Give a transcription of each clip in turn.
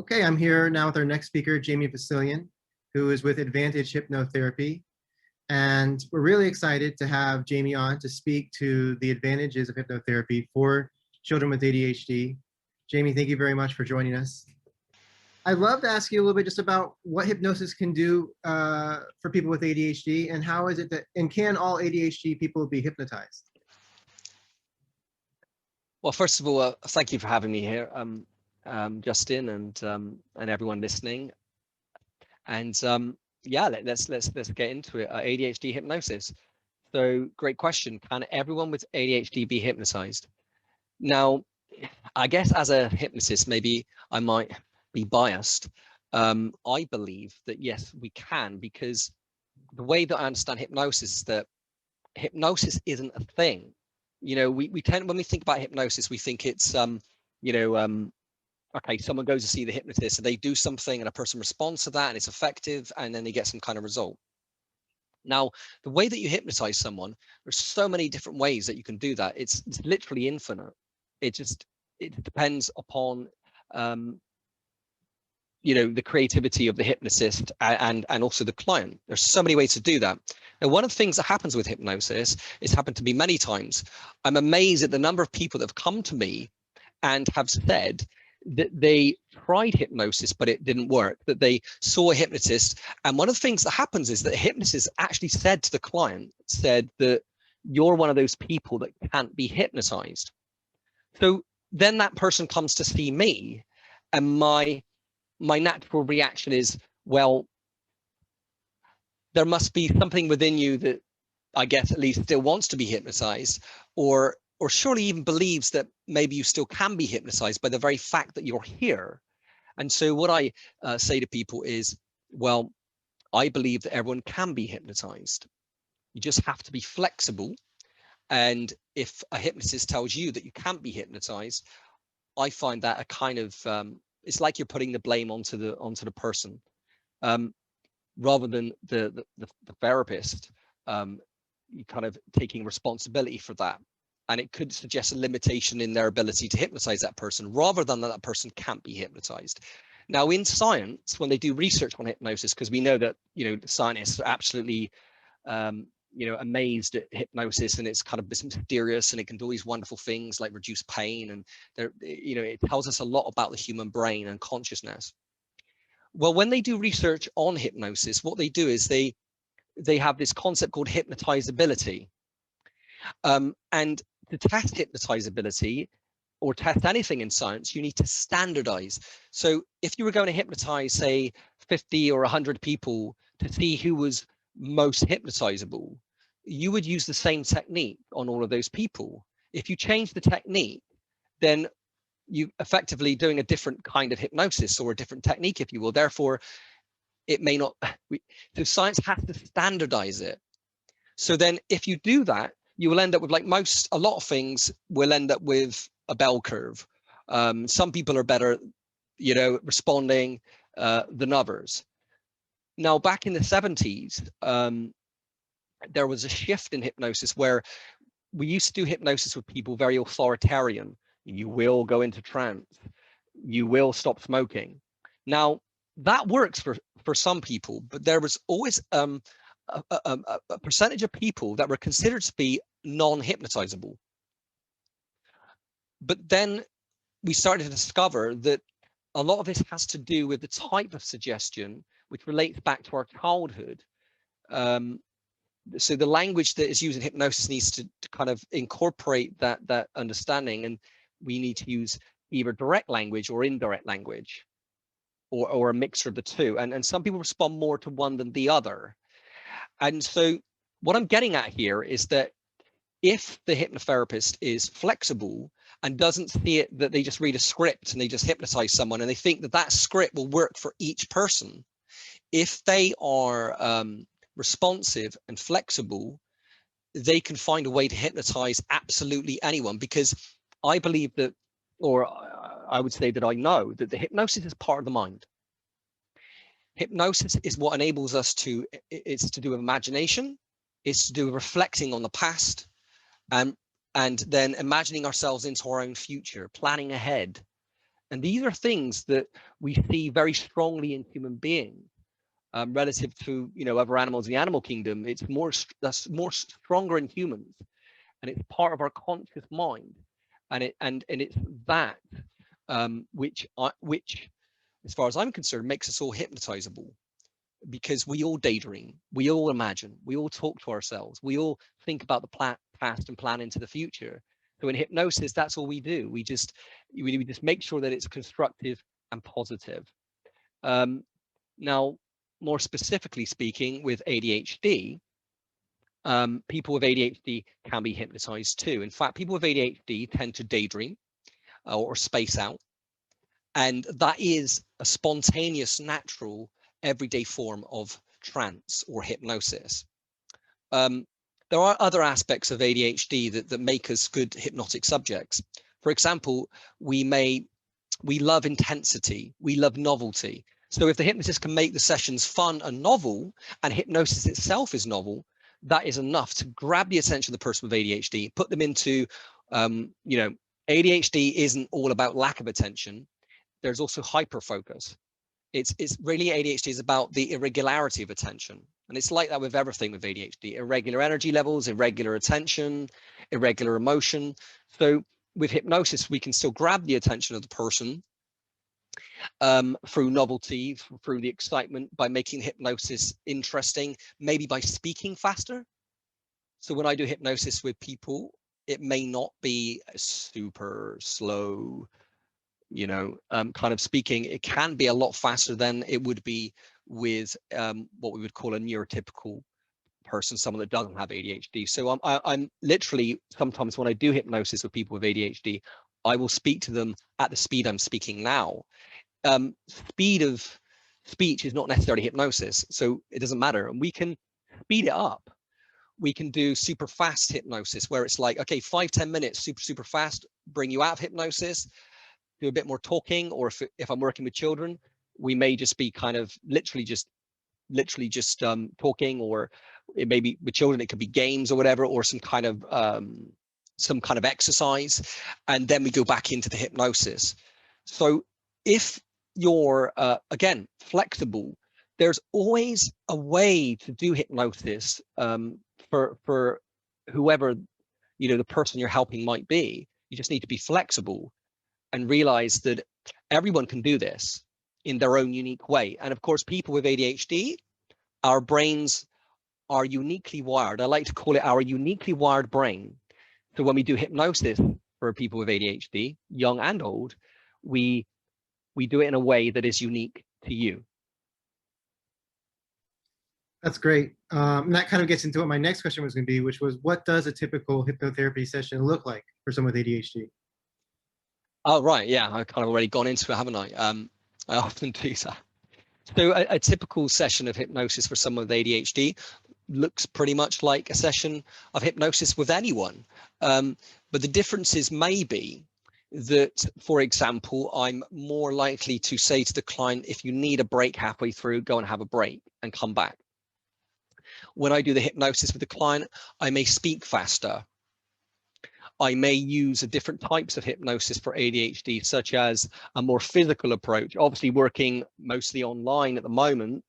Okay, I'm here now with our next speaker, Jamie Vasilyan, who is with Advantage Hypnotherapy. And we're really excited to have Jamie on to speak to the advantages of hypnotherapy for children with ADHD. Jamie, thank you very much for joining us. I'd love to ask you a little bit just about what hypnosis can do for people with ADHD, and how is it that, and can all ADHD people be hypnotized? Well, first of all, thank you for having me here, Justin, and everyone listening. And yeah, let's get into it. ADHD hypnosis. So, great question. Can everyone with ADHD be hypnotized? Now, I guess as a hypnotist, maybe I might be biased. I believe that yes, we can, because the way that I understand hypnosis is that hypnosis isn't a thing. You know, we tend, when we think about hypnosis, we think it's you know okay, someone goes to see the hypnotist and they do something and a person responds to that and it's effective and then they get some kind of result. Now, the way that you hypnotize someone, there's so many different ways that you can do that. It's literally infinite. It depends upon um the creativity of the hypnotist and also the client. There's so many ways to do that. Now, one of the things that happens with hypnosis, it's happened to me many times. I'm amazed at the number of people that have come to me and have said that they tried hypnosis but it didn't work, that they saw a hypnotist, and one of the things that happens is that a hypnotist actually said to the client, said that you're one of those people that can't be hypnotized. So then that person comes to see me, and my natural reaction is, well, there must be something within you that I guess at least still wants to be hypnotized, or surely even believes that maybe you still can be hypnotized by the very fact that you're here. And so what I say to people is, well, I believe that everyone can be hypnotized. You just have to be flexible. And if a hypnotist tells you that you can't be hypnotized, I find that a kind of it's like you're putting the blame onto the person, um, rather than the therapist. You kind of taking responsibility for that, and it could suggest a limitation in their ability to hypnotize that person, rather than that person can't be hypnotized. Now, in science, when they do research on hypnosis, because we know that scientists are absolutely amazed at hypnosis, and it's kind of mysterious, and it can do these wonderful things like reduce pain, and it tells us a lot about the human brain and consciousness. Well, when they do research on hypnosis, what they do is they have this concept called hypnotizability, and to test hypnotizability or test anything in science, you need to standardize. So if you were going to hypnotize, say, 50 or 100 people to see who was most hypnotizable, you would use the same technique on all of those people. If you change the technique, then you effectively doing a different kind of hypnosis or a different technique, if you will. Therefore, it may not. So science has to standardize it. So then, if you do that, you will end up with, like a lot of things, will end up with a bell curve. Some people are better, responding than others. Now, back in the 70s, there was a shift in hypnosis where we used to do hypnosis with people very authoritarian. You will go into trance. You will stop smoking. Now, that works for some people, but there was always a percentage of people that were considered to be non-hypnotizable. But then we started to discover that a lot of this has to do with the type of suggestion, which relates back to our childhood. So the language that is used in hypnosis needs to kind of incorporate that understanding, and we need to use either direct language or indirect language, or a mixture of the two. And some people respond more to one than the other. And so what I'm getting at here is that if the hypnotherapist is flexible and doesn't see it that they just read a script and they just hypnotize someone and they think that that script will work for each person, if they are responsive and flexible, they can find a way to hypnotize absolutely anyone. Because I believe that, or I would say that I know that the hypnosis is part of the mind. Hypnosis is what enables us to, it's to do with imagination, it's to do with reflecting on the past, and then imagining ourselves into our own future, planning ahead. And these are things that we see very strongly in human beings, relative to, you know, other animals in the animal kingdom. It's that's more stronger in humans, and it's part of our conscious mind, and it's that, which, as far as I'm concerned, makes us all hypnotizable, because we all daydream, we all imagine, we all talk to ourselves, we all think about the past and plan into the future. So in hypnosis, that's all we do. We just make sure that it's constructive and positive. Now, more specifically speaking, with ADHD, people with ADHD can be hypnotized too. In fact, people with ADHD tend to daydream, or space out. And that is a spontaneous, natural, everyday form of trance or hypnosis. There are other aspects of ADHD that make us good hypnotic subjects. For example, we love intensity, we love novelty. So if the hypnotist can make the sessions fun and novel, and hypnosis itself is novel, that is enough to grab the attention of the person with ADHD, put them into, you know, ADHD isn't all about lack of attention. There's also hyper focus. It's really, ADHD is about the irregularity of attention. And it's like that with everything with ADHD: irregular energy levels, irregular attention, irregular emotion. So with hypnosis, we can still grab the attention of the person, through novelty, through the excitement, by making hypnosis interesting, maybe by speaking faster. So when I do hypnosis with people, it may not be super slow, you know, kind of speaking. It can be a lot faster than it would be with, what we would call a neurotypical person, someone that doesn't have ADHD. So I'm literally, sometimes when I do hypnosis with people with ADHD, I will speak to them at the speed I'm speaking now. Speed of speech is not necessarily hypnosis, so it doesn't matter. And we can speed it up. We can do super fast hypnosis, where it's like, okay, 5-10 minutes, super fast, bring you out of hypnosis, do a bit more talking. Or if I'm working with children, we may just be kind of literally just talking, or it may be with children, it could be games or whatever, or some kind of exercise, and then we go back into the hypnosis. So if you're, again, flexible, there's always a way to do hypnosis, for whoever, you know, the person you're helping might be. You just need to be flexible and realize that everyone can do this in their own unique way. And of course, people with ADHD, our brains are uniquely wired. I like to call it our uniquely wired brain. So when we do hypnosis for people with ADHD, young and old, we do it in a way that is unique to you. That's great. And that kind of gets into what my next question was going to be, which was, what does a typical hypnotherapy session look like for someone with ADHD? Oh, right. Yeah, I've kind of already gone into it, haven't I? I often do that. So a typical session of hypnosis for someone with ADHD looks pretty much like a session of hypnosis with anyone. But the differences may be that, for example, I'm more likely to say to the client, if you need a break halfway through, go and have a break and come back. When I do the hypnosis with the client, I may speak faster. I may use different types of hypnosis for ADHD, such as a more physical approach. Obviously, working mostly online at the moment,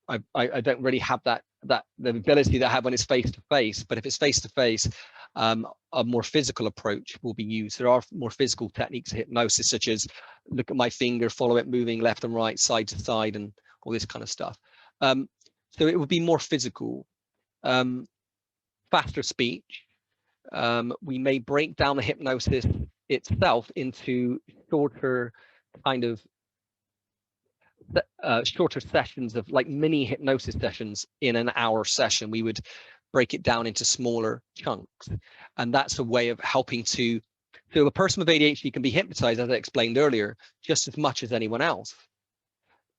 I don't really have the ability that I have when it's face to face. But if it's face to face, a more physical approach will be used. There are more physical techniques of hypnosis, such as look at my finger, follow it moving left and right, side to side, and all this kind of stuff. So it would be more physical, faster speech. We may break down the hypnosis itself into shorter kind of shorter sessions, of like mini hypnosis sessions. In an hour session, we would break it down into smaller chunks, and that's a way of helping to. So a person with ADHD can be hypnotized, as I explained earlier, just as much as anyone else.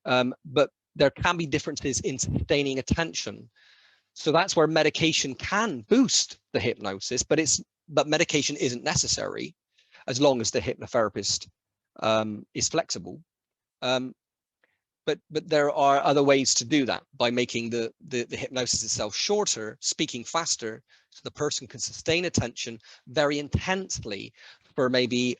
But there can be differences in sustaining attention. So that's where medication can boost the hypnosis, but medication isn't necessary as long as the hypnotherapist is flexible. But there are other ways to do that, by making the hypnosis itself shorter, speaking faster, so the person can sustain attention very intensely for maybe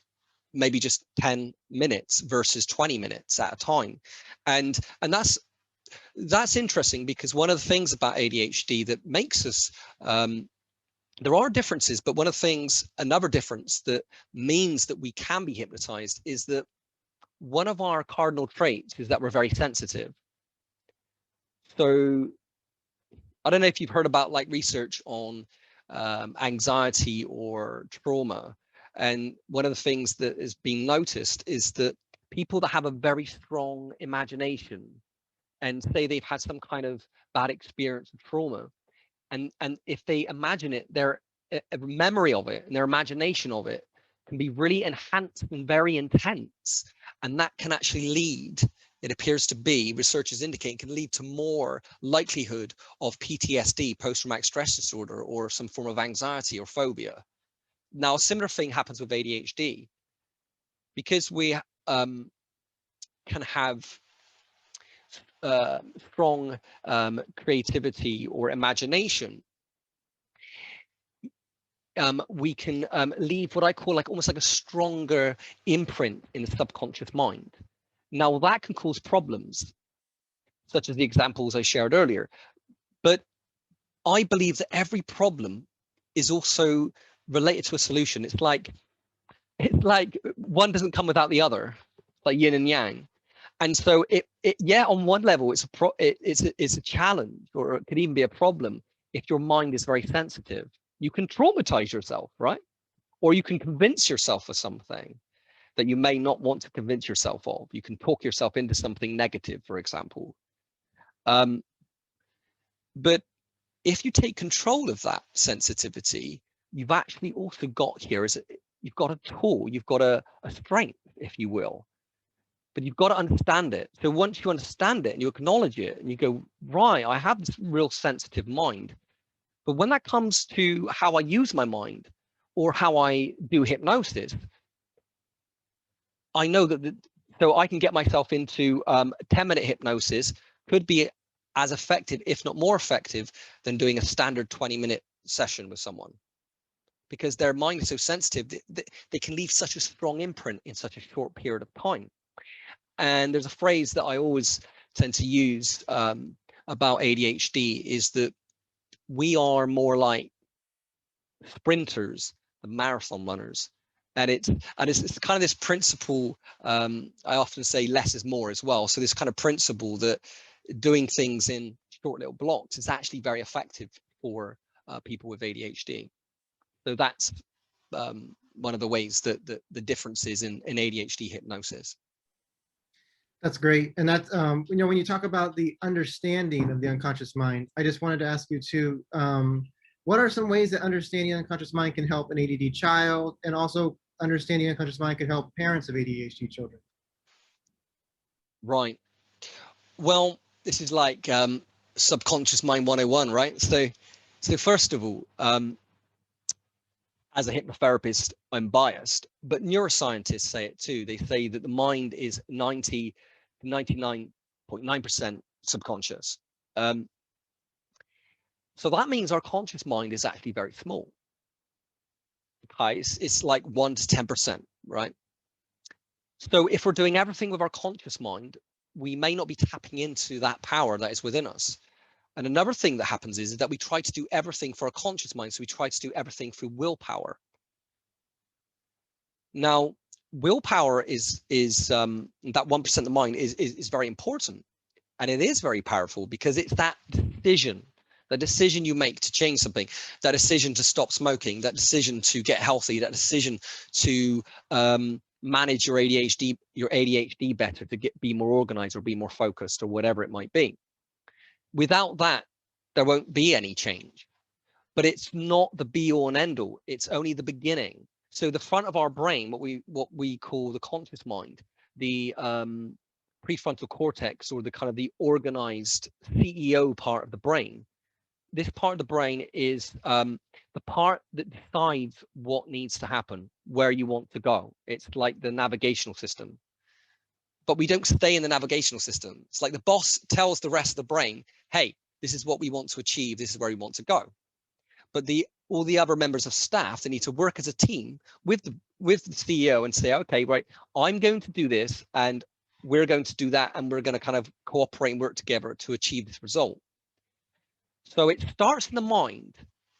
maybe just 10 minutes versus 20 minutes at a time. And that's interesting, because one of the things about ADHD that makes us, there are differences, but one of the things, another difference that means that we can be hypnotized is that one of our cardinal traits is that we're very sensitive. So I don't know if you've heard about like research on anxiety or trauma. And one of the things that is being noticed is that people that have a very strong imagination and say they've had some kind of bad experience of trauma, and if they imagine it, their memory of it and their imagination of it can be really enhanced and very intense, and that can actually lead, it appears to be, researchers indicate, can lead to more likelihood of PTSD, post-traumatic stress disorder, or some form of anxiety or phobia. Now, a similar thing happens with ADHD, because we can have strong creativity or imagination. We can leave what I call like almost like a stronger imprint in the subconscious mind. Now that can cause problems, such as the examples I shared earlier. But I believe that every problem is also related to a solution. It's like one doesn't come without the other, like yin and yang. And so yeah, on one level, it's a challenge, or it could even be a problem if your mind is very sensitive. You can traumatize yourself, right? Or you can convince yourself of something that you may not want to convince yourself of. You can talk yourself into something negative, for example. But if you take control of that sensitivity, you've actually also got here is you've got a tool, you've got a strength, if you will, but you've got to understand it. So once you understand it and you acknowledge it and you go, right, I have this real sensitive mind. But when that comes to how I use my mind or how I do hypnosis, I know that so I can get myself into 10-minute hypnosis, could be as effective, if not more effective, than doing a standard 20-minute session with someone, because their mind is so sensitive, they can leave such a strong imprint in such a short period of time. And there's a phrase that I always tend to use about ADHD, is that we are more like sprinters than marathon runners. And it's kind of this principle, I often say less is more as well. So this kind of principle that doing things in short little blocks is actually very effective for people with ADHD. So that's one of the ways that the differences in ADHD hypnosis. That's great. And that's, when you talk about the understanding of the unconscious mind, I just wanted to ask you too, what are some ways that understanding the unconscious mind can help an ADD child, and also understanding the unconscious mind can help parents of ADHD children? Right. Well, this is like subconscious mind 101, right? So first of all, as a hypnotherapist, I'm biased, but neuroscientists say it too. They say that the mind is 90 to 99.9% subconscious. So that means our conscious mind is actually very small. Okay, it's like 1 to 10%, right? So if we're doing everything with our conscious mind, we may not be tapping into that power that is within us. And another thing that happens is that we try to do everything for our conscious mind. So we try to do everything through willpower. Now, willpower is that 1% of the mind is very important, and it is very powerful, because it's that decision, the decision you make to change something, that decision to stop smoking, that decision to get healthy, that decision to manage your ADHD better, to be more organized or be more focused or whatever it might be. Without that, there won't be any change. But it's not the be all and end all. It's only the beginning. So the front of our brain, what we call the conscious mind, the prefrontal cortex, or the kind of the organized CEO part of the brain. This part of the brain is the part that decides what needs to happen, where you want to go. It's like the navigational system. But we don't stay in the navigational system. It's like the boss tells the rest of the brain, hey, this is what we want to achieve. This is where we want to go. But the all the other members of staff, they need to work as a team with the CEO and say, okay, right, I'm going to do this and we're going to do that, and we're going to kind of cooperate and work together to achieve this result. So it starts in the mind,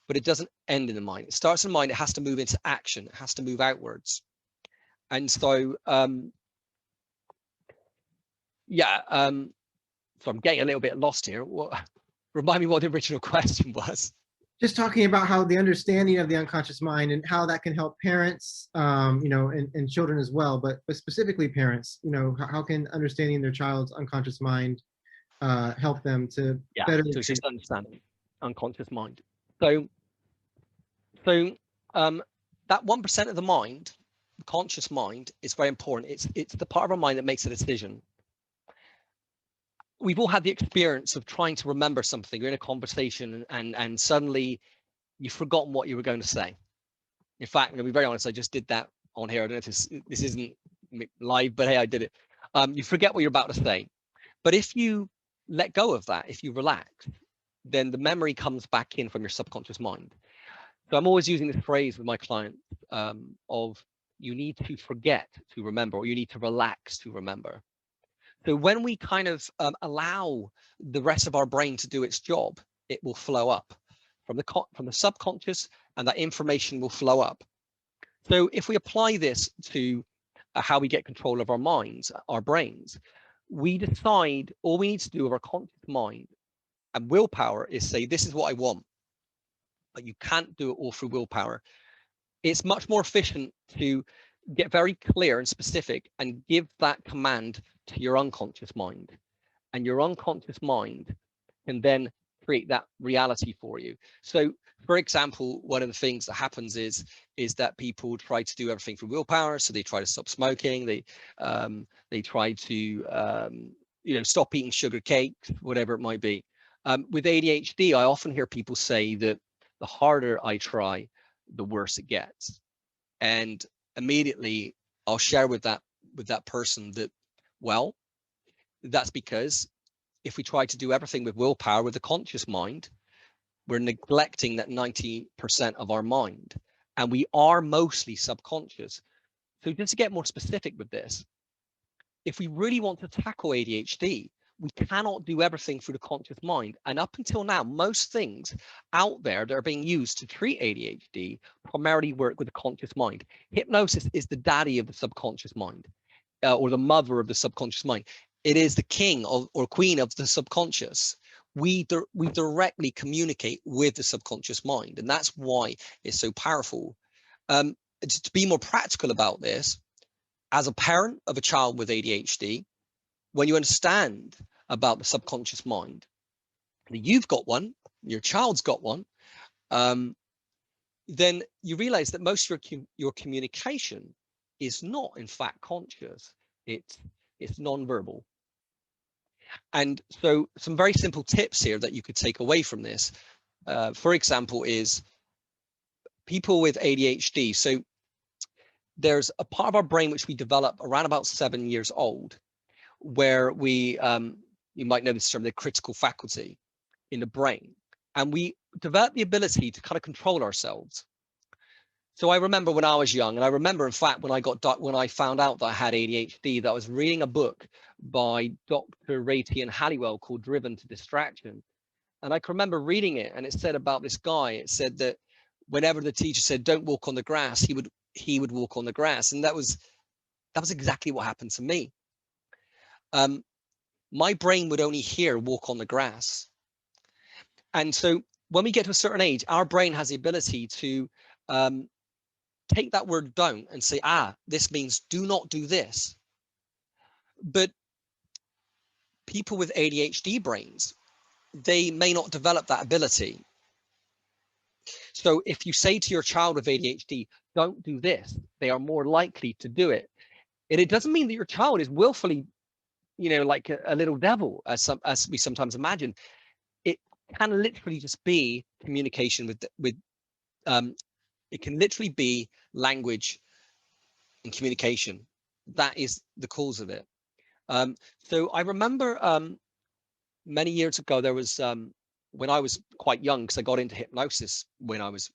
but it doesn't end in the mind. It starts in the mind, it has to move into action, it has to move outwards. And so yeah, so I'm getting a little bit lost here. Remind me what the original question was. Just talking about how the understanding of the unconscious mind and how that can help parents, and children as well, but specifically parents, how can understanding their child's unconscious mind help them to better. So it's just understanding unconscious mind. So that 1% of the mind, the conscious mind, is very important. It's the part of our mind that makes a decision. We've all had the experience of trying to remember something. You're in a conversation and suddenly you've forgotten what you were going to say. In fact, I'm going to be very honest, I just did that on here. I don't know if this isn't live, but hey, I did it. You forget what you're about to say. But if you let go of that, if you relax, then the memory comes back in from your subconscious mind. So I'm always using this phrase with my clients of you need to forget to remember, or you need to relax to remember. So when we kind of allow the rest of our brain to do its job, it will flow up from the subconscious, and that information will flow up. So if we apply this to how we get control of our minds, our brains, we decide all we need to do with our conscious mind and willpower is say, this is what I want. But you can't do it all through willpower. It's much more efficient to get very clear and specific and give that command to your unconscious mind. And your unconscious mind can then create that reality for you. So, for example, one of the things that happens is that people try to do everything through willpower. So they try to stop smoking. They try to stop eating sugar cakes, whatever it might be. With ADHD, I often hear people say that the harder I try, the worse it gets. And immediately I'll share with that person that, well, that's because if we try to do everything with willpower, with the conscious mind, we're neglecting that 90% of our mind, and we are mostly subconscious. So just to get more specific with this, if we really want to tackle ADHD, we cannot do everything through the conscious mind. And up until now, most things out there that are being used to treat ADHD primarily work with the conscious mind. Hypnosis is the daddy of the subconscious mind, or the mother of the subconscious mind. It is the king or queen of the subconscious. We directly communicate with the subconscious mind, and that's why it's so powerful. To be more practical about this, as a parent of a child with ADHD, when you understand about the subconscious mind, you've got one, your child's got one, then you realize that most of your communication is not in fact conscious. It's non-verbal. And so some very simple tips here that you could take away from this, for example, is people with ADHD. So there's a part of our brain which we develop around about 7 years old, where we, you might know this term, the critical faculty in the brain. And we develop the ability to kind of control ourselves. So I remember when I was young, and I remember, in fact, when I found out that I had ADHD, that I was reading a book by Dr. Ratian Halliwell called Driven to Distraction. And I can remember reading it, and it said about this guy, it said that whenever the teacher said, don't walk on the grass, he would walk on the grass. And that was exactly what happened to me. My brain would only hear walk on the grass. And so when we get to a certain age, our brain has the ability to take that word don't and say, this means do not do this. But people with ADHD brains, they may not develop that ability. So if you say to your child with ADHD, don't do this, they are more likely to do it. And it doesn't mean that your child is willfully, like a little devil, as we sometimes imagine. It can literally just be communication with it can literally be language and communication. That is the cause of it. So I remember many years ago, there was when I was quite young, because I got into hypnosis when I was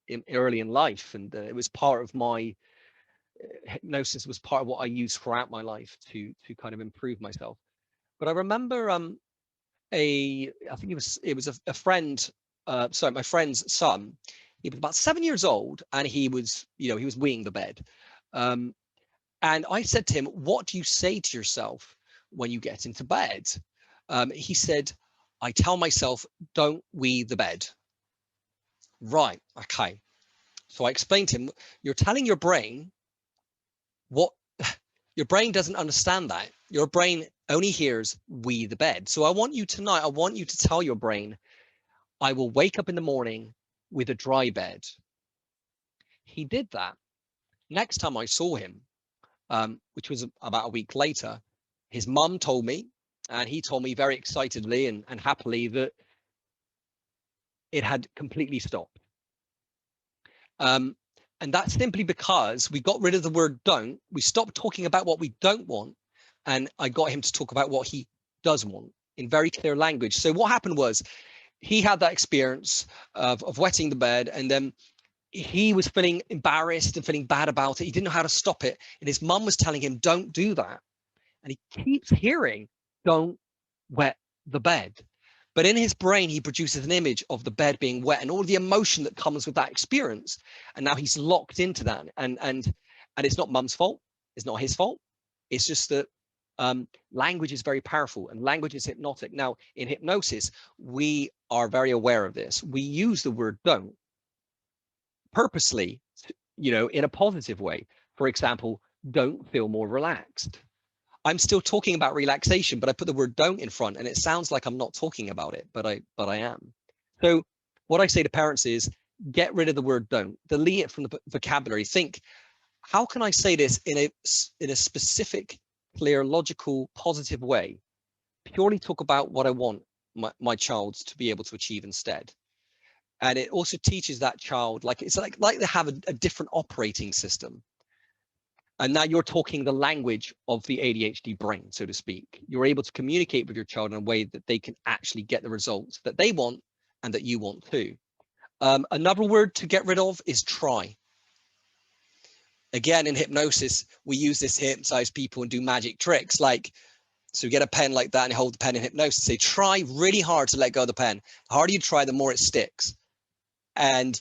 in early in life, and it was part of my hypnosis was part of what I used throughout my life to kind of improve myself. But I remember I think it was a friend, sorry, my friend's son. He was about 7 years old, and he was weeing the bed. Um, and I said to him, "What do you say to yourself when you get into bed?" He said, "I tell myself, don't wee the bed." Right. Okay. So I explained to him, "You're telling your brain what your brain doesn't understand that. Your brain only hears we the bed. So I want you tonight, I want you to tell your brain, I will wake up in the morning with a dry bed." He did that. Next time I saw him, which was about a week later, his mum told me, and he told me very excitedly and happily, that it had completely stopped. And that's simply because we got rid of the word don't. We stopped talking about what we don't want. And I got him to talk about what he does want in very clear language. So what happened was he had that experience of wetting the bed, and then he was feeling embarrassed and feeling bad about it. He didn't know how to stop it. And his mum was telling him, don't do that. And he keeps hearing, don't wet the bed. But in his brain, he produces an image of the bed being wet and all the emotion that comes with that experience. And now he's locked into that. And it's not mum's fault. It's not his fault. It's just that language is very powerful, and language is hypnotic. Now, in hypnosis, we are very aware of this. We use the word don't purposely, in a positive way. For example, don't feel more relaxed. I'm still talking about relaxation, but I put the word don't in front, and it sounds like I'm not talking about it, but I am. So what I say to parents is, get rid of the word don't, delete it from the vocabulary. Think, how can I say this in a specific, clear, logical, positive way? Purely talk about what I want my child to be able to achieve instead. And it also teaches that child, it's like they have a different operating system. And now you're talking the language of the ADHD brain, so to speak. You're able to communicate with your child in a way that they can actually get the results that they want and that you want too. Another word to get rid of is try. Again, in hypnosis, we use this to hypnotize people and do magic tricks. So you get a pen like that and hold the pen in hypnosis. Say, try really hard to let go of the pen. The harder you try, the more it sticks. And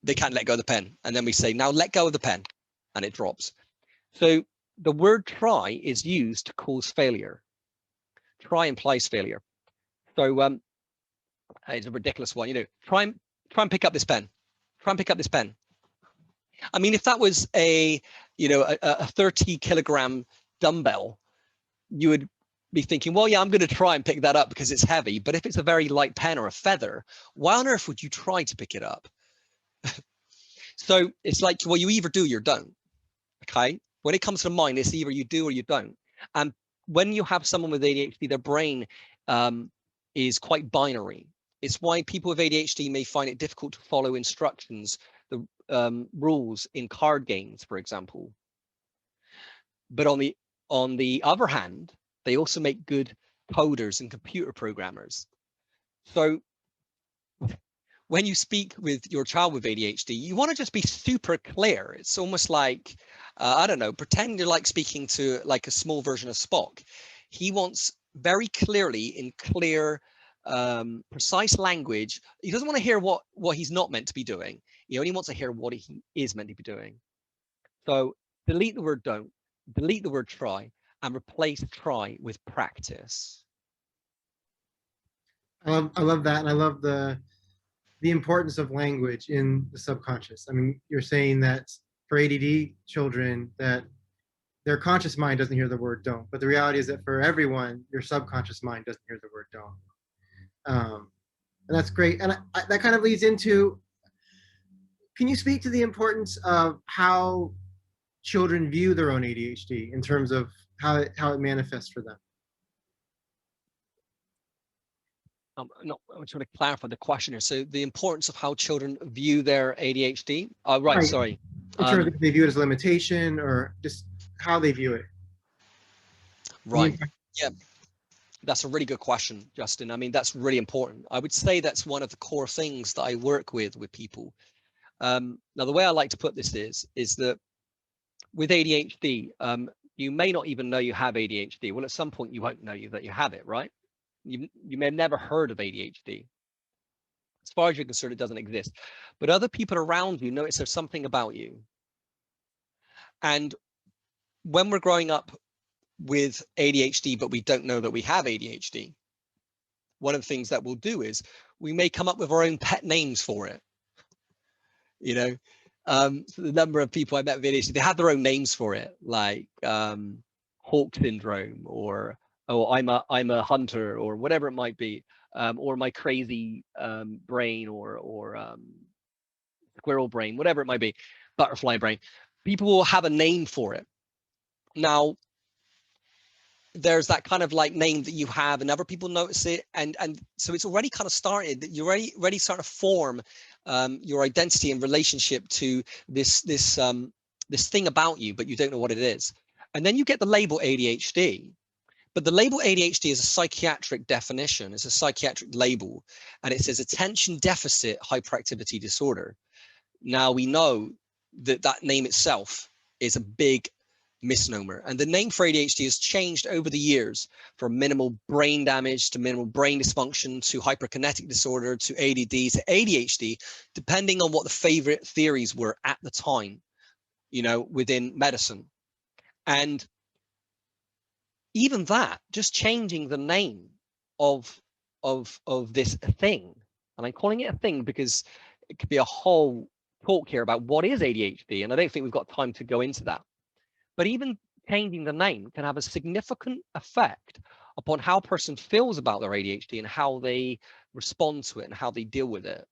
they can't let go of the pen. And then we say, now let go of the pen, and it drops. So the word try is used to cause failure. Try implies failure. So it's a ridiculous one. Try and pick up this pen. Try and pick up this pen. I mean, if that was a 30-kilogram dumbbell, you would be thinking, well, yeah, I'm going to try and pick that up because it's heavy. But if it's a very light pen or a feather, why on earth would you try to pick it up? So it's like, well, you either do or you don't. Okay. When it comes to mind, it's either you do or you don't. And when you have someone with ADHD, their brain is quite binary. It's why people with ADHD may find it difficult to follow instructions, the rules in card games, for example. But on the other hand, they also make good coders and computer programmers. So when you speak with your child with ADHD, you want to just be super clear. It's almost like, I don't know, pretend you're like speaking to like a small version of Spock. He wants very clearly, in clear, precise language. He doesn't want to hear what he's not meant to be doing. He only wants to hear what he is meant to be doing. So delete the word don't, delete the word try, and replace try with practice. I love that, and I love the importance of language in the subconscious. I mean, you're saying that for ADD children, that their conscious mind doesn't hear the word don't, but the reality is that for everyone, your subconscious mind doesn't hear the word don't. And that's great. And that kind of leads into, can you speak to the importance of how children view their own ADHD in terms of how it manifests for them? No, I'm trying to clarify the question here. So the importance of how children view their ADHD. Oh, right. Sorry. In terms of if they view it as a limitation or just how they view it. Right. Yeah. That's a really good question, Justin. I mean, that's really important. I would say that's one of the core things that I work with people. Now, the way I like to put this is that with ADHD, you may not even know you have ADHD. Well, at some point, you won't know that you have it, right? You may have never heard of ADHD. As far as you're concerned, it doesn't exist. But other people around you notice there's something about you. And when we're growing up with ADHD, but we don't know that we have ADHD, one of the things that we'll do is we may come up with our own pet names for it. You know, so the number of people I met with ADHD, they have their own names for it, like Hawk syndrome, or I'm a hunter, or whatever it might be, or my crazy brain, or squirrel brain, whatever it might be, butterfly brain. People will have a name for it. Now, there's that kind of like name that you have and other people notice it, and so it's already kind of started that you're already starting to form your identity in relationship to this thing about you, but you don't know what it is. And then you get the label ADHD, but the label ADHD is a psychiatric definition, it's a psychiatric label, and it says attention deficit hyperactivity disorder. Now we know that that name itself is a big misnomer, and the name for ADHD has changed over the years from minimal brain damage to minimal brain dysfunction to hyperkinetic disorder to ADD to ADHD, depending on what the favorite theories were at the time, you know, within medicine. And even that, just changing the name of this thing, and I'm calling it a thing because it could be a whole talk here about what is ADHD, and I don't think we've got time to go into that. But even changing the name can have a significant effect upon how a person feels about their ADHD and how they respond to it and how they deal with it.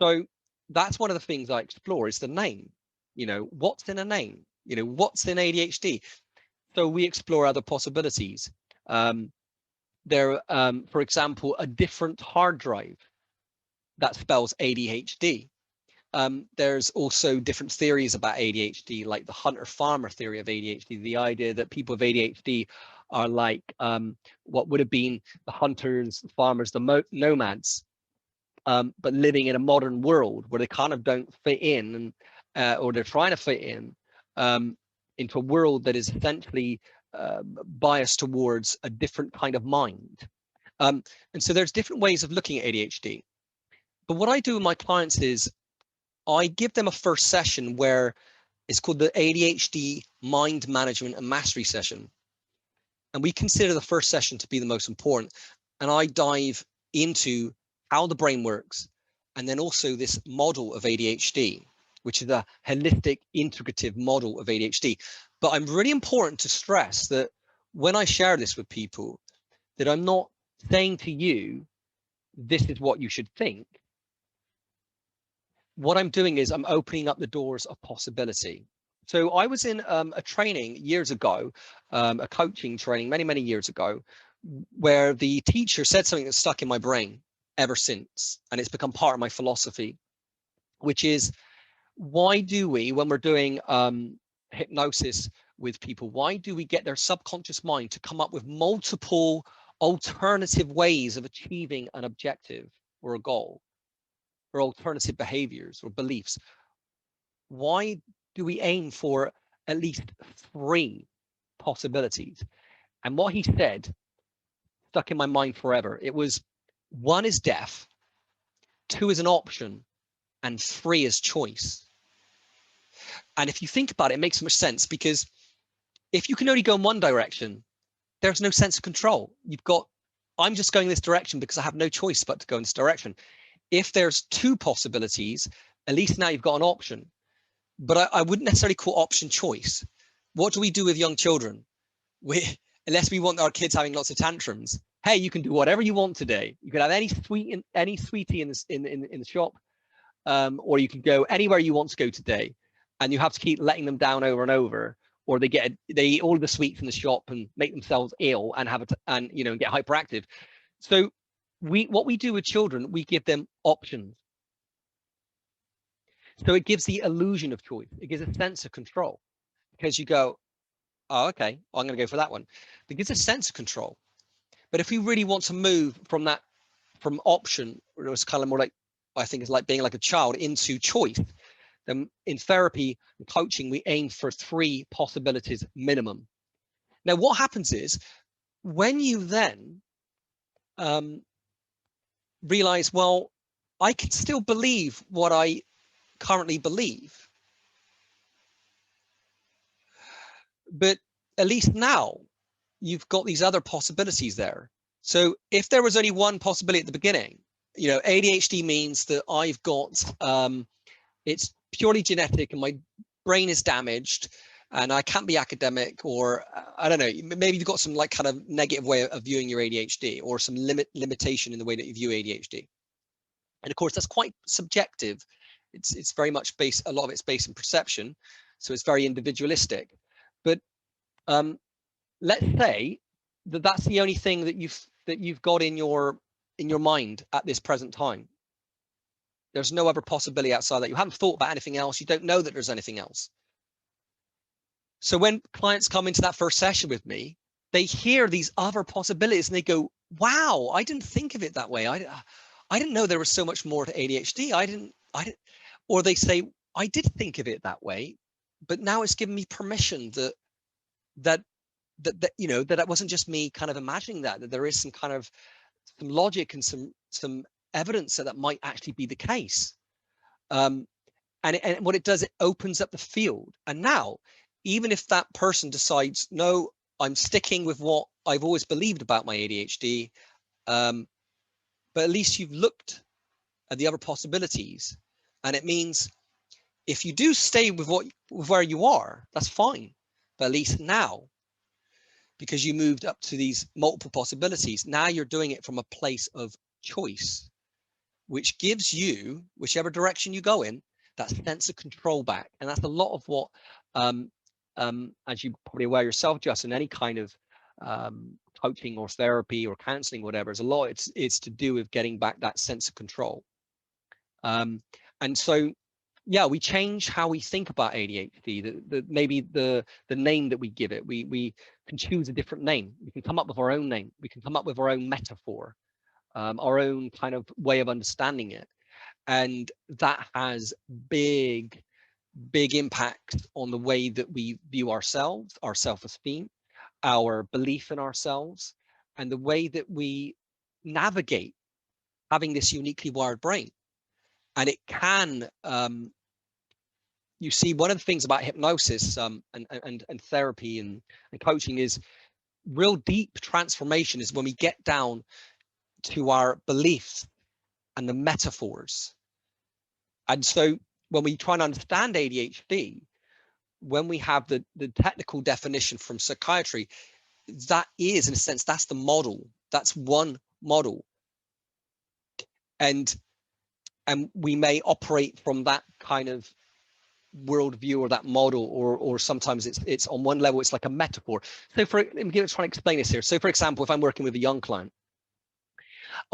So that's one of the things I explore is the name. You know, what's in a name? You know, what's in ADHD? So we explore other possibilities. For example, a different hard drive that spells ADHD. There's also different theories about ADHD, like the hunter-farmer theory of ADHD, the idea that people with ADHD are like what would have been the hunters, the farmers, the nomads, but living in a modern world where they kind of don't fit in, and or they're trying to fit in into a world that is essentially biased towards a different kind of mind. And so there's different ways of looking at ADHD. But what I do with my clients is I give them a first session where it's called the ADHD Mind Management and Mastery session. And we consider the first session to be the most important. And I dive into how the brain works, and then also this model of ADHD, which is a holistic, integrative model of ADHD. But I'm really important to stress that when I share this with people, that I'm not saying to you, this is what you should think. What I'm doing is I'm opening up the doors of possibility. So I was in a training years ago, a coaching training many years ago, where the teacher said something that's stuck in my brain ever since, and it's become part of my philosophy, which is, why do we, when we're doing hypnosis with people, why do we get their subconscious mind to come up with multiple alternative ways of achieving an objective or a goal, or alternative behaviors or beliefs? Why do we aim for at least 3 possibilities? And what he said stuck in my mind forever. It was, 1 is death, 2 is an option, and 3 is choice. And if you think about it, it makes so much sense, because if you can only go in one direction, there's no sense of control. You've got, I'm just going this direction because I have no choice but to go in this direction. If there's 2 possibilities, at least now you've got an option. But I wouldn't necessarily call option choice. What do we do with young children? Unless we want our kids having lots of tantrums. Hey, you can do whatever you want today. You can have any sweetie in the shop, or you can go anywhere you want to go today, and you have to keep letting them down over and over, or they eat all the sweets in the shop and make themselves ill and get hyperactive. So what we do with children, we give them options. So it gives the illusion of choice. It gives a sense of control, because you go, oh, okay, well, I'm going to go for that one. It gives a sense of control. But if we really want to move from that, from option, or it's kind of more like, I think it's like being like a child, into choice, then in therapy and coaching, we aim for 3 possibilities minimum. Now, what happens is when you then realize, well, I can still believe what I currently believe, but at least now you've got these other possibilities there. So if there was only one possibility at the beginning, you know, ADHD means that I've got, it's purely genetic and my brain is damaged and I can't be academic, or I don't know, maybe you've got some like kind of negative way of viewing your ADHD, or some limitation in the way that you view ADHD. And of course, that's quite subjective. It's very much based, a lot of it's based in perception. So it's very individualistic. But let's say that that's the only thing that you've got in your mind at this present time. There's no other possibility outside that. You haven't thought about anything else. You don't know that there's anything else. So when clients come into that first session with me, they hear these other possibilities and they go, wow, I didn't think of it that way. I didn't know there was so much more to ADHD. I didn't, or they say, I did think of it that way, but now it's given me permission that you know, that wasn't just me kind of imagining that there is some kind of some logic and some evidence that might actually be the case. And what it does, it opens up the field. And now, even if that person decides, no, I'm sticking with what I've always believed about my ADHD, but at least you've looked at the other possibilities. And it means if you do stay with where you are, that's fine. But at least now, because you moved up to these multiple possibilities, now you're doing it from a place of choice, which gives you, whichever direction you go in, that sense of control back. And that's a lot of what, as you probably aware yourself, Justin, any kind of coaching or therapy or counseling, whatever, is a lot, it's to do with getting back that sense of control. And so, yeah, we change how we think about ADHD. Maybe the name that we give it, we can choose a different name. We can come up with our own name. We can come up with our own metaphor, our own kind of way of understanding it. And that has big impact on the way that we view ourselves, our self-esteem, our belief in ourselves, and the way that we navigate having this uniquely wired brain. And it can, you see, one of the things about hypnosis and therapy and coaching is real deep transformation is when we get down to our beliefs and the metaphors. And so when we try and understand ADHD, when we have the technical definition from psychiatry, that is, in a sense, that's the model. That's one model. And we may operate from that kind of worldview or that model, or sometimes it's on one level, it's like a metaphor. So let me try to explain this here. So for example, if I'm working with a young client,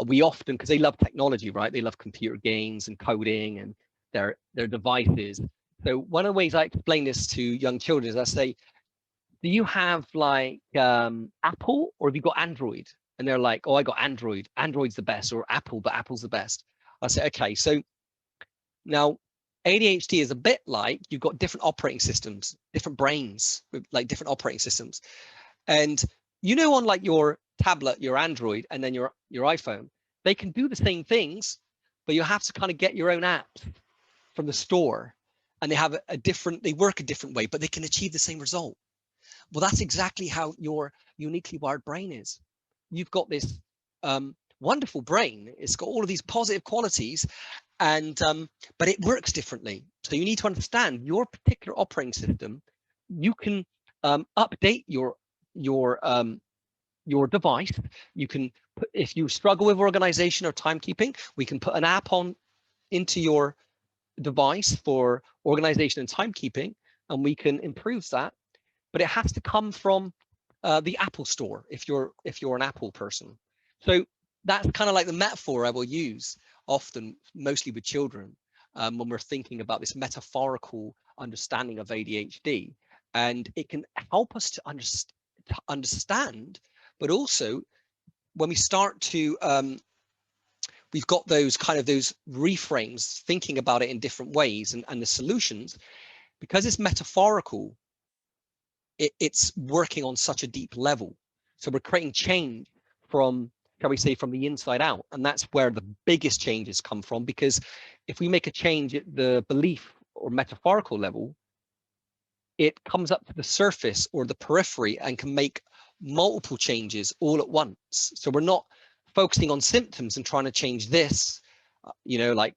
we often, because they love technology, right? They love computer games and coding and their devices. So one of the ways I explain this to young children is I say, do you have like Apple, or have you got Android? And they're like, oh, I got Android. Android's the best, or Apple, but Apple's the best. I say, okay, so now ADHD is a bit like you've got different operating systems, different brains with like different operating systems. And you know, on like your tablet, your Android, and then your iPhone, they can do the same things, but you have to kind of get your own apps from the store, and they have they work a different way, but they can achieve the same result. Well, that's exactly how your uniquely wired brain is. You've got this wonderful brain. It's got all of these positive qualities, and but it works differently. So you need to understand your particular operating system. You can update your device. You can put, if you struggle with organization or timekeeping, we can put an app on into your device for organization and timekeeping, and we can improve that. But it has to come from the Apple Store if you're an Apple person. So that's kind of like the metaphor I will use often, mostly with children, when we're thinking about this metaphorical understanding of ADHD. And it can help us to understand, but also when we start to we've got those kind of those reframes, thinking about it in different ways, and the solutions, because it's metaphorical, it's working on such a deep level. So we're creating change from, shall we say, from the inside out. And that's where the biggest changes come from, because if we make a change at the belief or metaphorical level, it comes up to the surface or the periphery and can make multiple changes all at once. So we're not focusing on symptoms and trying to change this, like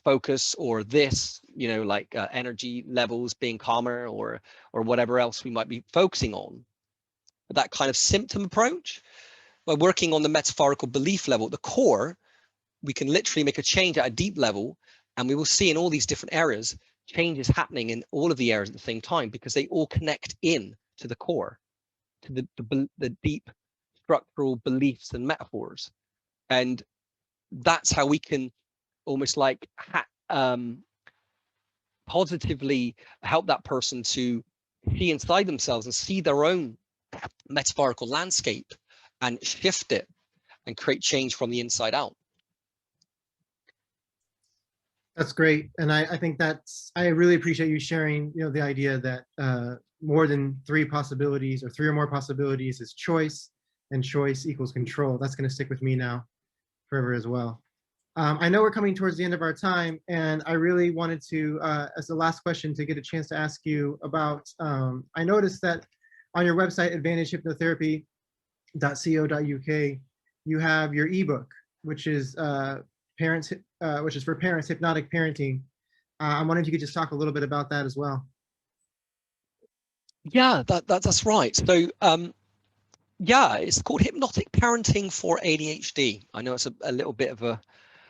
focus, or this, like energy levels being calmer, or whatever else we might be focusing on. That kind of symptom approach, by working on the metaphorical belief level at the core, we can literally make a change at a deep level, and we will see in all these different areas changes happening in all of the areas at the same time, because they all connect in to the core, to the deep structural beliefs and metaphors. And that's how we can almost like positively help that person to see inside themselves and see their own metaphorical landscape and shift it and create change from the inside out. That's great. And I think I really appreciate you sharing, the idea that more than three possibilities, or three or more possibilities, is choice, and choice equals control. That's going to stick with me now forever as well. I know we're coming towards the end of our time, and I really wanted to, as the last question, to get a chance to ask you about, I noticed that on your website, advantagehypnotherapy.co.uk, you have your ebook, which is which is for parents, hypnotic parenting. I'm wondering if you could just talk a little bit about that as well. Yeah, that's right. So yeah, it's called Hypnotic Parenting for ADHD. I know it's a little bit of a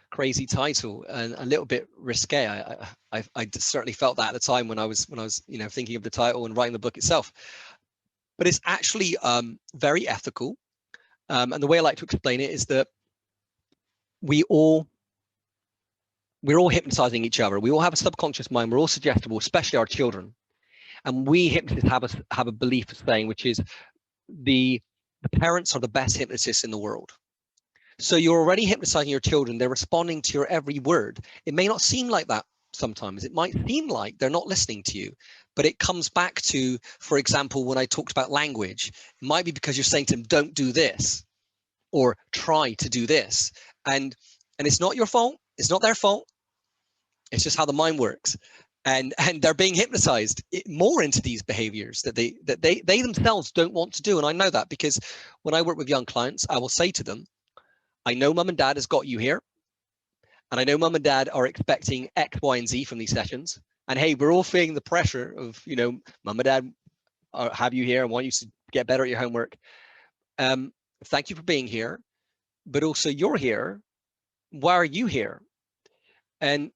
crazy title and a little bit risque. I certainly felt that at the time when I was thinking of the title and writing the book itself. But it's actually very ethical. And the way I like to explain it is that we're all hypnotizing each other. We all have a subconscious mind. We're all suggestible, especially our children. And we hypnotists have a belief saying, which is the parents are the best hypnotists in the world. So you're already hypnotizing your children. They're responding to your every word. It may not seem like that sometimes. It might seem like they're not listening to you, but it comes back to, for example, when I talked about language, it might be because you're saying to them, don't do this, or try to do this. And it's not your fault. It's not their fault. It's just how the mind works. And they're being hypnotized more into these behaviors that they themselves don't want to do. And I know that because when I work with young clients, I will say to them, I know mum and dad has got you here. And I know mum and dad are expecting X, Y, and Z from these sessions. And hey, we're all feeling the pressure of, mum and dad have you here and want you to get better at your homework. Thank you for being here. But also you're here. Why are you here? And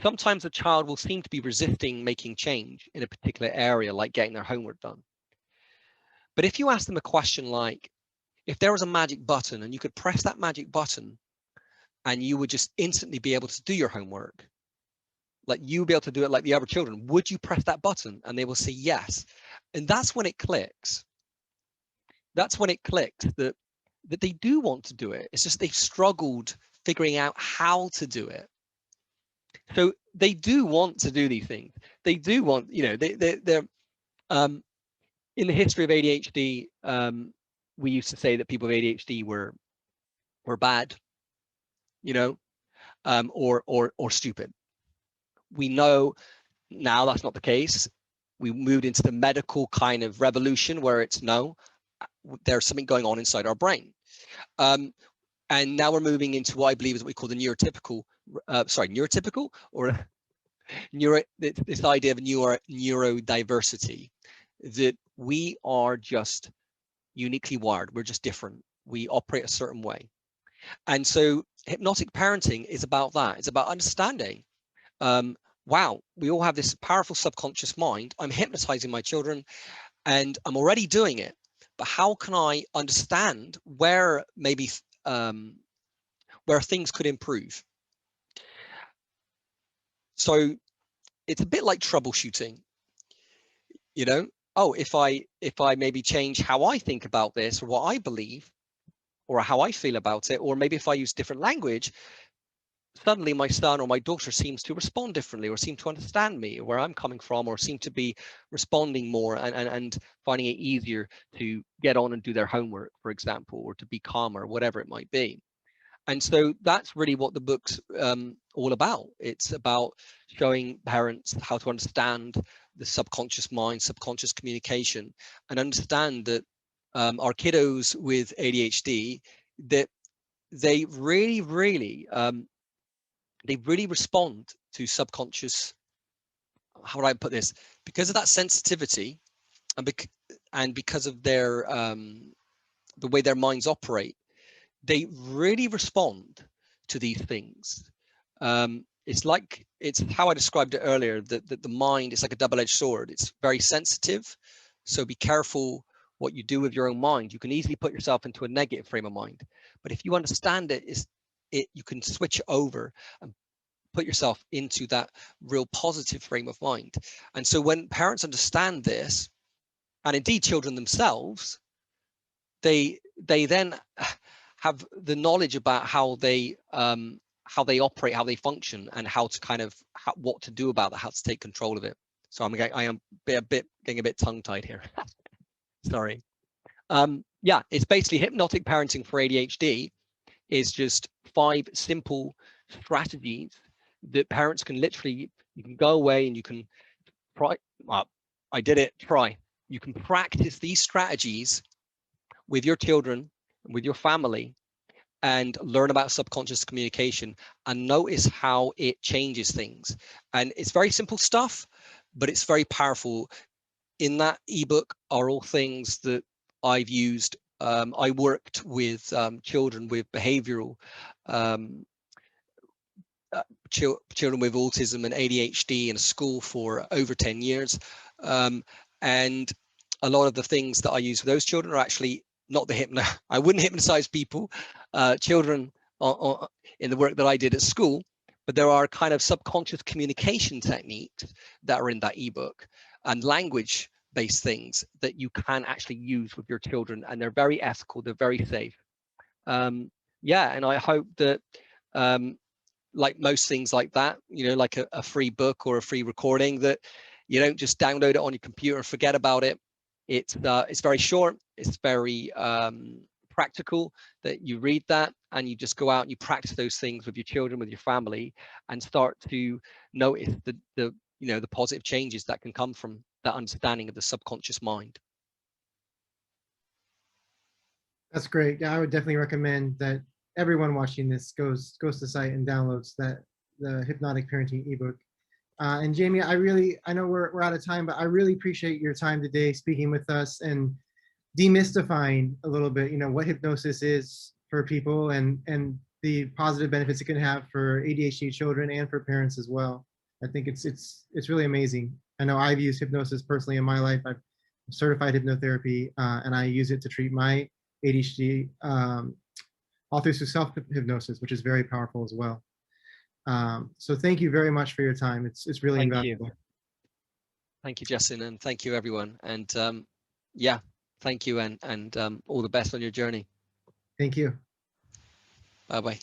sometimes a child will seem to be resisting making change in a particular area, like getting their homework done. But if you ask them a question like, if there was a magic button and you could press that magic button and you would just instantly be able to do your homework, like you would be able to do it like the other children, would you press that button? And they will say yes. And that's when it clicks. That's when it clicks that they do want to do it. It's just they've struggled figuring out how to do it. So they do want to do these things. They do want, they're in the history of ADHD, we used to say that people with ADHD were bad, or stupid. We know now that's not the case. We moved into the medical kind of revolution where it's no, there's something going on inside our brain. And now we're moving into what I believe is what we call the neurotypical or this idea of neurodiversity, that we are just uniquely wired. We're just different. We operate a certain way. And so hypnotic parenting is about that. It's about understanding, wow, we all have this powerful subconscious mind. I'm hypnotizing my children and I'm already doing it. But how can I understand where maybe where things could improve? So it's a bit like troubleshooting, oh, if I maybe change how I think about this, or what I believe, or how I feel about it, or maybe if I use different language, suddenly my son or my daughter seems to respond differently, or seem to understand me, where I'm coming from, or seem to be responding more, and finding it easier to get on and do their homework, for example, or to be calmer, whatever it might be. And so that's really what the book's all about. It's about showing parents how to understand the subconscious mind, subconscious communication, and understand that our kiddos with ADHD, that they really respond to subconscious. How would I put this? Because of that sensitivity, and because of their the way their minds operate, they really respond to these things. It's how I described it earlier, that the mind is like a double-edged sword. It's very sensitive, so be careful what you do with your own mind. You can easily put yourself into a negative frame of mind, but if you understand you can switch over and put yourself into that real positive frame of mind. And so when parents understand this, and indeed children themselves, they then have the knowledge about how they operate, how they function, and how to what to do about that, how to take control of it. So I am getting a bit tongue-tied here. Sorry. Yeah, it's basically hypnotic parenting for ADHD. Is just 5 simple strategies that parents can literally, you can go away and you can try. I did it. Try. You can practice these strategies with your children, with your family, and learn about subconscious communication and notice how it changes things. And it's very simple stuff, but it's very powerful. In that ebook are all things that I've used. I worked with children with behavioral um, children with autism and ADHD in a school for over 10 years. And a lot of the things that I use for those children are actually not the I wouldn't hypnotize people, children in the work that I did at school, but there are kind of subconscious communication techniques that are in that ebook, and language based things that you can actually use with your children, and they're very ethical, they're very safe. Yeah, and I hope that like most things like that, like a free book or a free recording, that you don't just download it on your computer and forget about it. It's very short, it's very practical, that you read that and you just go out and you practice those things with your children, with your family, and start to notice the positive changes that can come from that understanding of the subconscious mind. That's great. Yeah, I would definitely recommend that everyone watching this goes to the site and downloads the hypnotic parenting ebook. And Jamie, I know we're out of time, but I really appreciate your time today speaking with us and demystifying a little bit, what hypnosis is for people, and the positive benefits it can have for ADHD children and for parents as well. I think it's really amazing. I know I've used hypnosis personally in my life. I'm certified hypnotherapy, and I use it to treat my ADHD, all through self-hypnosis, which is very powerful as well. So thank you very much for your time. It's really invaluable. Thank you, Justin, and thank you, everyone. And yeah, thank you, and all the best on your journey. Thank you. Bye-bye.